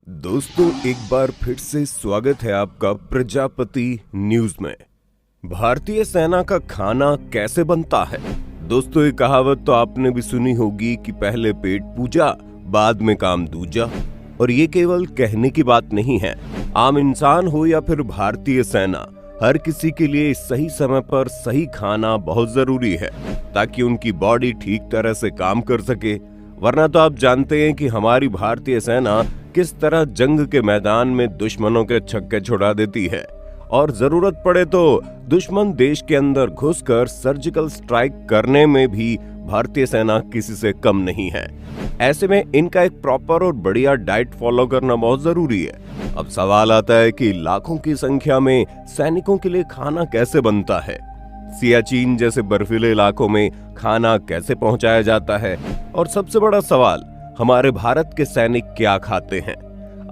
दोस्तों, एक बार फिर से स्वागत है आपका प्रजापति न्यूज में। भारतीय सेना का खाना कैसे बनता है? दोस्तों, ये कहावत तो आपने भी सुनी होगी कि पहले पेट पूजा बाद में काम दूजा। और ये केवल कहने की बात नहीं है। आम इंसान हो या फिर भारतीय सेना, हर किसी के लिए सही समय पर सही खाना बहुत जरूरी है ताकि उनकी बॉडी ठीक तरह से काम कर सके। वरना तो आप जानते हैं कि हमारी भारतीय सेना किस तरह जंग के मैदान में दुश्मनों के छक्के छुड़ा देती है और जरूरत पड़े तो दुश्मन देश के अंदर घुसकर सर्जिकल स्ट्राइक करने में भी भारतीय सेना किसी से कम नहीं है। ऐसे में इनका एक प्रॉपर और बढ़िया डाइट फॉलो करना बहुत जरूरी है। अब सवाल आता है कि लाखों की संख्या में सैनिकों के लिए खाना कैसे बनता है? सियाचिन जैसे बर्फीले इलाकों में खाना कैसे पहुंचाया जाता है? और सबसे बड़ा सवाल, हमारे भारत के सैनिक क्या खाते हैं?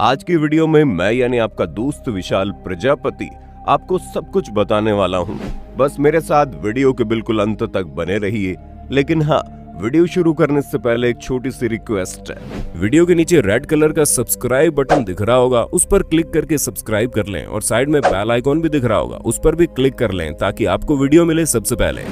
आज की वीडियो में मैं यानी आपका दोस्त विशाल प्रजापति आपको सब कुछ बताने वाला हूं। बस मेरे साथ वीडियो के बिल्कुल अंत तक बने रहिए। लेकिन हाँ, वीडियो शुरू करने से पहले एक छोटी सी रिक्वेस्ट है। वीडियो के नीचे रेड कलर का सब्सक्राइब बटन दिख रहा होगा, उस पर क्लिक करके सब्सक्राइब कर लें और साइड में बेल आइकॉन भी दिख रहा होगा, उस पर भी क्लिक कर लें ताकि आपको वीडियो मिले सबसे पहले।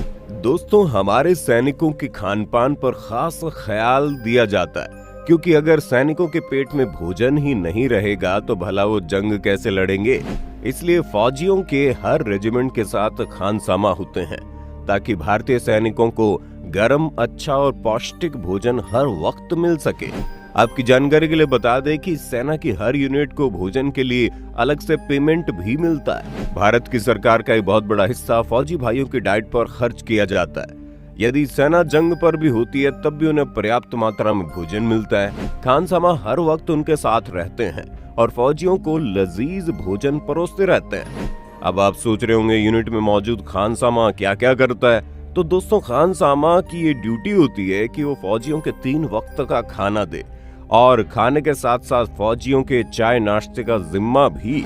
दोस्तों, हमारे सैनिकों के खान पान पर खास ख्याल दिया जाता है, क्योंकि अगर सैनिकों के पेट में भोजन ही नहीं रहेगा तो भला वो जंग कैसे लड़ेंगे। इसलिए फौजियों के हर रेजिमेंट के साथ खानसामा होते हैं ताकि भारतीय सैनिकों को गर्म, अच्छा और पौष्टिक भोजन हर वक्त मिल सके। आपकी जानकारी के लिए बता दें कि सेना की हर यूनिट को भोजन के लिए अलग से पेमेंट भी मिलता है। भारत की सरकार का एक बहुत बड़ा हिस्सा फौजी भाइयों की डाइट पर खर्च किया जाता है। यदि सेना जंग पर भी होती है तब भी उन्हें पर्याप्त मात्रा में भोजन मिलता है। खानसामा हर वक्त उनके साथ रहते हैं और फौजियों को लजीज भोजन परोसते रहते हैं। अब आप सोच रहे होंगे यूनिट में मौजूद खानसामा क्या क्या करता है? तो दोस्तों, खानसामा की ये ड्यूटी होती है कि वो फौजियों के 3 वक्त का खाना दे और खाने के साथ साथ फौजियों के चाय नाश्ते का जिम्मा भी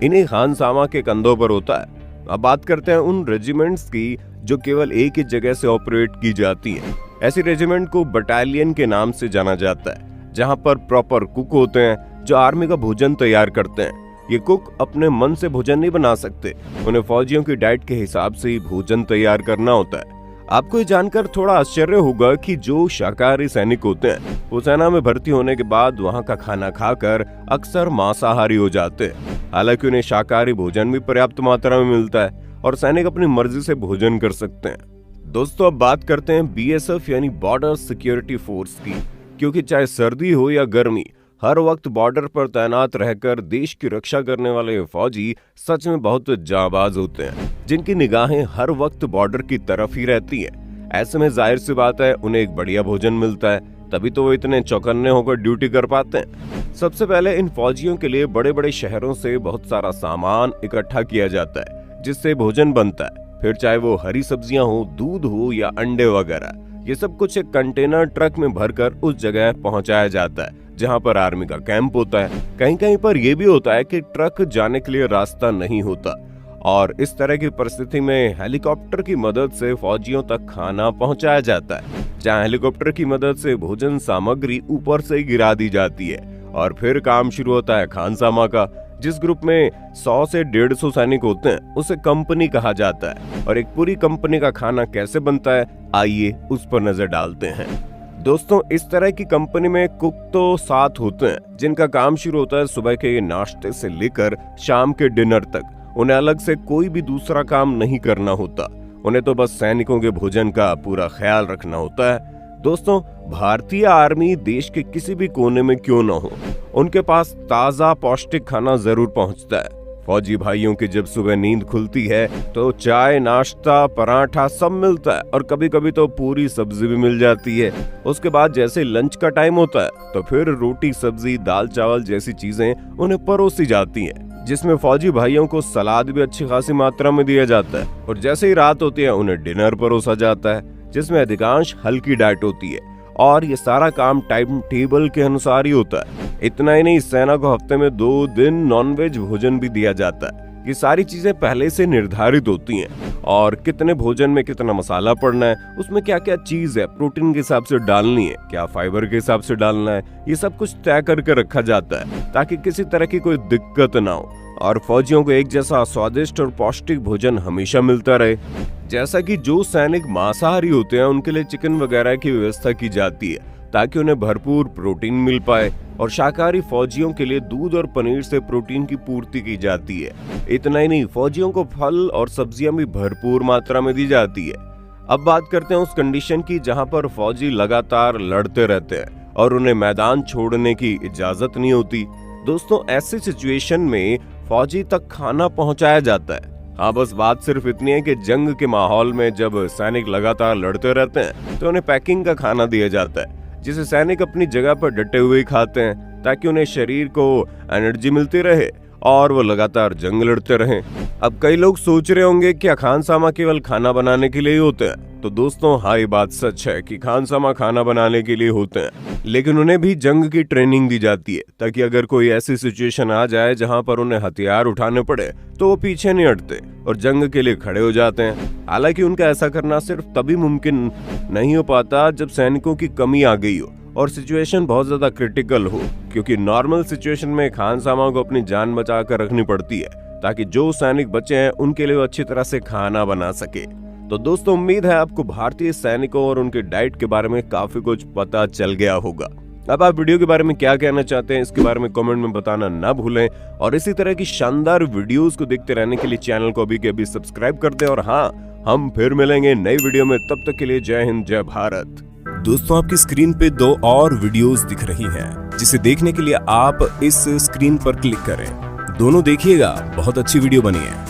इन्हीं खानसामा के कंधों पर होता है। अब बात करते हैं उन रेजिमेंट्स की जो केवल एक ही जगह से ऑपरेट की जाती हैं। ऐसी रेजिमेंट को बटालियन के नाम से जाना जाता है, जहां पर प्रॉपर कुक होते हैं जो आर्मी का भोजन तैयार करते हैं। ये कुक अपने मन से भोजन नहीं बना सकते, उन्हें फौजियों की डाइट के हिसाब से ही भोजन तैयार करना होता है। आपको ये जानकर थोड़ा आश्चर्य होगा कि जो शाकाहारी सैनिक होते हैं वो सेना में भर्ती होने के बाद वहां का खाना खाकर अक्सर मांसाहारी हो जाते हैं। हालांकि उन्हें शाकाहारी भोजन भी पर्याप्त मात्रा में मिलता है और सैनिक अपनी मर्जी से भोजन कर सकते हैं। दोस्तों, अब बात करते हैं बीएसएफ यानी बॉर्डर सिक्योरिटी फोर्स की, क्योंकि चाहे सर्दी हो या गर्मी, हर वक्त बॉर्डर पर तैनात रहकर देश की रक्षा करने वाले फौजी सच में बहुत जांबाज होते हैं, जिनकी निगाहें हर वक्त बॉर्डर की तरफ ही रहती हैं। ऐसे में जाहिर सी बात है उन्हें एक बढ़िया भोजन मिलता है, तभी तो वो इतने चौकन्ने होकर ड्यूटी कर पाते हैं। सबसे पहले इन फौजियों के लिए बड़े बड़े शहरों से बहुत सारा सामान इकट्ठा किया जाता है जिससे भोजन बनता है। फिर चाहे वो हरी सब्जियां हो, दूध हो या अंडे वगैरह, ये सब कुछ एक कंटेनर ट्रक में भरकर उस जगह पहुंचाया जाता है जहां पर आर्मी का कैंप होता है। कहीं कहीं पर यह भी होता है कि ट्रक जाने के लिए रास्ता नहीं होता और इस तरह की परिस्थिति में हेलीकॉप्टर की मदद से फौजियों तक खाना पहुंचाया जाता है, जहां हेलीकॉप्टर की मदद से भोजन सामग्री ऊपर से गिरा दी जाती है और फिर काम शुरू होता है खानसामा का। जिस ग्रुप में 100 से 150 सैनिक होते हैं उसे कंपनी कहा जाता है। और एक पूरी कंपनी का खाना कैसे बनता है, आइए उस पर नजर डालते हैं। दोस्तों, इस तरह की कंपनी में कुक तो 7 होते हैं जिनका काम शुरू होता है सुबह के नाश्ते से लेकर शाम के डिनर तक। उन्हें अलग से कोई भी दूसरा काम नहीं करना होता, उन्हें तो बस सैनिकों के भोजन का पूरा ख्याल रखना होता है। दोस्तों, भारतीय आर्मी देश के किसी भी कोने में क्यों न हो, उनके पास ताजा पौष्टिक खाना जरूर पहुंचता है। फौजी भाइयों की जब सुबह नींद खुलती है तो चाय, नाश्ता, पराठा सब मिलता है और कभी कभी तो पूरी सब्जी भी मिल जाती है। उसके बाद जैसे लंच का टाइम होता है तो फिर रोटी, सब्जी, दाल, चावल जैसी चीजें उन्हें परोसी जाती हैं, जिसमें फौजी भाइयों को सलाद भी अच्छी खासी मात्रा में दिया जाता है। और जैसे ही रात होती है उन्हें डिनर परोसा जाता है, जिसमें अधिकांश हल्की डाइट होती है और ये सारा काम टाइम टेबल के अनुसार ही होता है। इतना ही नहीं, सेना को हफ्ते में 2 दिन नॉनवेज भोजन भी दिया जाता है, ये सारी चीजें पहले से निर्धारित होती हैं और कितने भोजन में कितना मसाला पड़ना है, उसमें क्या क्या चीज है प्रोटीन के हिसाब से डालनी है, क्या फाइबर के हिसाब से डालना है, ये सब कुछ तय करके रखा जाता है ताकि किसी तरह की कोई दिक्कत ना हो और फौजियों को एक जैसा स्वादिष्ट और पौष्टिक भोजन हमेशा मिलता रहे। जैसा कि जो सैनिक मांसाहारी होते हैं उनके लिए चिकन वगैरह की व्यवस्था की जाती है ताकि उन्हें भरपूर प्रोटीन मिल पाए और शाकाहारी फौजियों के लिए दूध और पनीर से प्रोटीन की पूर्ति की जाती है। इतना ही नहीं, फौजियों को फल और सब्जियां भी भरपूर मात्रा में दी जाती है। अब बात करते हैं उस कंडीशन की जहां पर फौजी लगातार लड़ते रहते हैं और उन्हें मैदान छोड़ने की इजाजत नहीं होती। दोस्तों, ऐसी सिचुएशन में फौजी तक खाना पहुंचाया जाता है। हाँ, बस बात सिर्फ इतनी है कि जंग के माहौल में जब सैनिक लगातार लड़ते रहते हैं तो उन्हें पैकिंग का खाना दिया जाता है जिसे सैनिक अपनी जगह पर डटे हुए खाते हैं ताकि उन्हें शरीर को एनर्जी मिलती रहे और वो लगातार जंग लड़ते रहें। अब कई लोग सोच रहे होंगे क्या खानसामा केवल खाना बनाने के लिए ही होते हैं? तो दोस्तों, हाँ, ये बात सच है कि खानसामा खाना बनाने के लिए होते हैं, लेकिन उन्हें भी जंग की ट्रेनिंग दी जाती है ताकि अगर कोई ऐसी सिचुएशन आ जाए जहां पर उन्हें हथियार उठाने पड़े तो वो पीछे नहीं हटते और जंग के लिए खड़े हो जाते हैं। हालांकि उनका ऐसा करना सिर्फ तभी मुमकिन नहीं हो पाता जब सैनिकों की कमी आ गई हो और सिचुएशन बहुत ज्यादा क्रिटिकल हो, क्योंकि नॉर्मल सिचुएशन में खानसामा को अपनी जान बचा कर रखनी पड़ती है ताकि जो सैनिक बचे हैं उनके लिए वो अच्छी तरह से खाना बना सके। तो दोस्तों, उम्मीद है आपको भारतीय सैनिकों और उनके डाइट के बारे में काफी कुछ पता चल गया होगा। अब आप वीडियो के बारे में क्या कहना चाहते हैं इसके बारे में कमेंट में बताना ना भूलें और इसी तरह की शानदार वीडियोस को देखते रहने के लिए चैनल को अभी के अभी सब्सक्राइब कर दें। और हाँ, हम फिर मिलेंगे नई वीडियो में, तब तक के लिए जय हिंद, जय भारत। दोस्तों, आपकी स्क्रीन पे 2 और वीडियोस दिख रही हैं, जिसे देखने के लिए आप इस स्क्रीन पर क्लिक करें। दोनों देखिएगा, बहुत अच्छी वीडियो बनी है।